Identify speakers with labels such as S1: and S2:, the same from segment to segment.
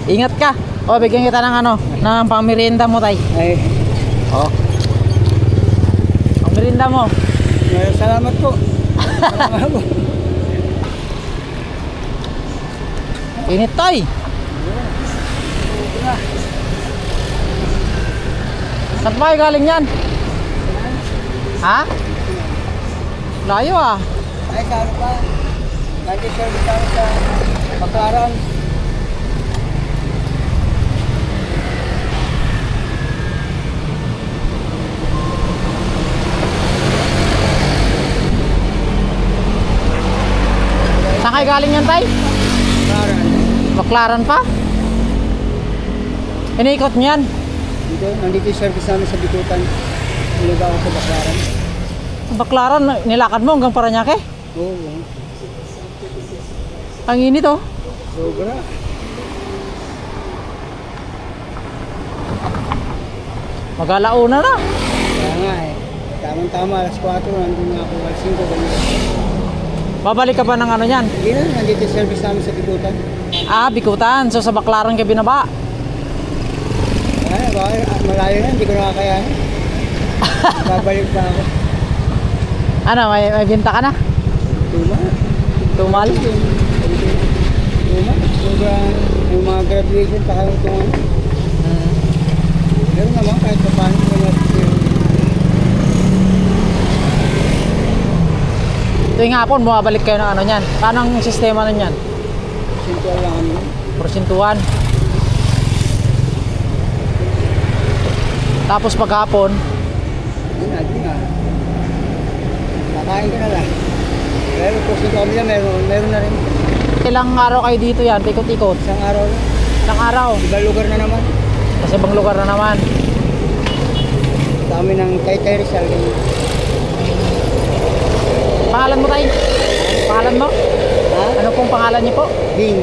S1: Ingat ka. O, bigyan kita ng ano, ng pangmerienda mo, tay.
S2: Ay,
S1: O. Pangmerienda mo.
S2: salamat po. Salamat po.
S1: Init, tay. Saan pa kayo galing yan? Ha? Layo ah.
S2: Ay, saan pa? Nag-service ako sa Baclaran.
S1: Saan kayo galing yan, tay?
S2: Baclaran.
S1: Baclaran pa? Iniikot niyan.
S2: Dito, nandito yung service namin sa Bikutan. Nilaga ako sa Baclaran.
S1: Baclaran, nilakad mo hanggang Paranaque?
S2: Oo.
S1: Ang init oh.
S2: Sobra.
S1: Mag-alauna na.
S2: Kaya nga eh. Tamang-tama, alas 4, nandun nga ako, alas 5, ganyan.
S1: Babalik ka pa ng ano yan?
S2: Hindi na, nandito yung service namin sa Bikutan.
S1: Ah, Bikutan. So sa Baclaran kayo binaba.
S2: Ay, malayo na, hindi ko nakakayanin. Babalik pa ako.
S1: Ano, may binta ka na?
S2: Tuma.
S1: Tumal?
S2: Tuma. Sobrang yung mga graduation pa kami itong ano. Pero naman kahit pa paano
S1: Tuwing hapon, bumabalik kayo ng ano yan. Paano ang sistema nun yan?
S2: sintual lang kami.
S1: Porsintuan. Tapos paghapon,
S2: Yun natin nga. Kakain ka na lang. Pero kung sintual nila, meron na rin.
S1: ilang araw kayo dito yan, ikot-ikot?
S2: Isang araw na.
S1: Ilang araw?
S2: Ibang lugar na naman.
S1: Kasi ibang lugar na naman.
S2: Kami ng Taytay Rizal.
S1: Pangalan mo tayo? Pangalan mo?
S2: Ha?
S1: Ano pong pangalan niyo po?
S2: Bing.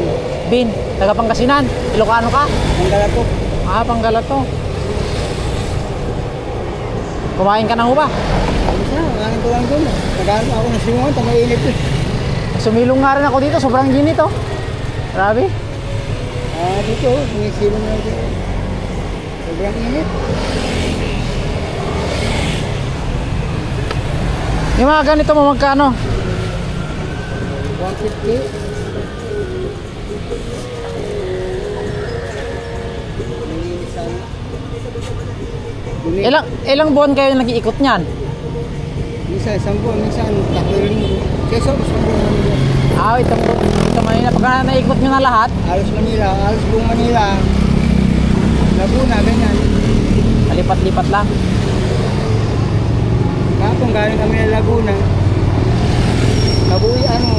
S1: Bin, taga Pangasinan. Ilocano ka?
S2: Manggala po.
S1: Ah, Panggalato. Kumain ka na ho ba?
S2: Ano siya? Kakain ko lang doon. Nagano ako ng simungan. Tamainip eh.
S1: Sumilong nga rin ako dito, sobrang ginit oh. Grabe.
S2: Dito. Sumisilong na dito. Sobrang init.
S1: Yung mga ganito mo magkano?
S2: 150.
S1: Ilang buwan kayo nag-iikot niyan?
S2: Minsan, isang buwan, minsan, 3 linggo. Keso, isang buwan Manila.
S1: Ah, ito Manila. Pagka naikot nyo na lahat,
S2: Halos Manila, halos buong Manila. Laguna, ganyan.
S1: lipat-lipat lang.
S2: Kapag galing kami ng Laguna,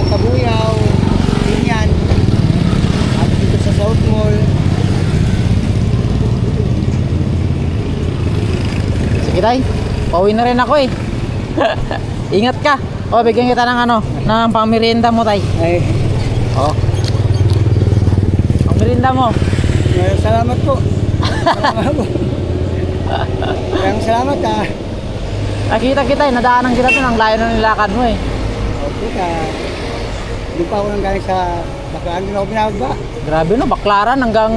S2: Kabuyaw, Binyan, at dito sa South Mall.
S1: Sige tay, pauwi na rin ako eh. Ingat ka. O, bigyan kita ng ano, ng pangmerienda mo tay.
S2: Ay,
S1: O. Pangmerienda mo.
S2: salamat po. Salamat po. Maraming salamat ha.
S1: Nakita kita eh, nadaanan kita to, ang layo na nilakad mo eh.
S2: Okay ka. Doon pa ako nang galing sa Baclaran, doon ako binababa.
S1: Grabe no, Baclaran hanggang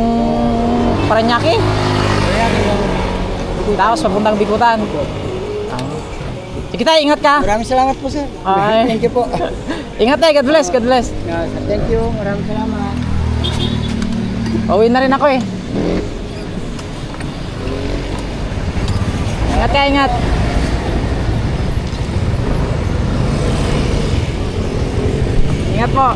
S1: Paranaque.
S2: Kaya
S1: Tapos papuntang Bikutan. Sige tayo, ingat ka.
S2: maraming salamat po sir.
S1: Ay.
S2: Thank you po.
S1: Ingat tayo, God bless, God bless.
S2: Thank you, maraming salamat.
S1: Pauwi na rin ako eh. Ingat ka, ingat. Ingat po.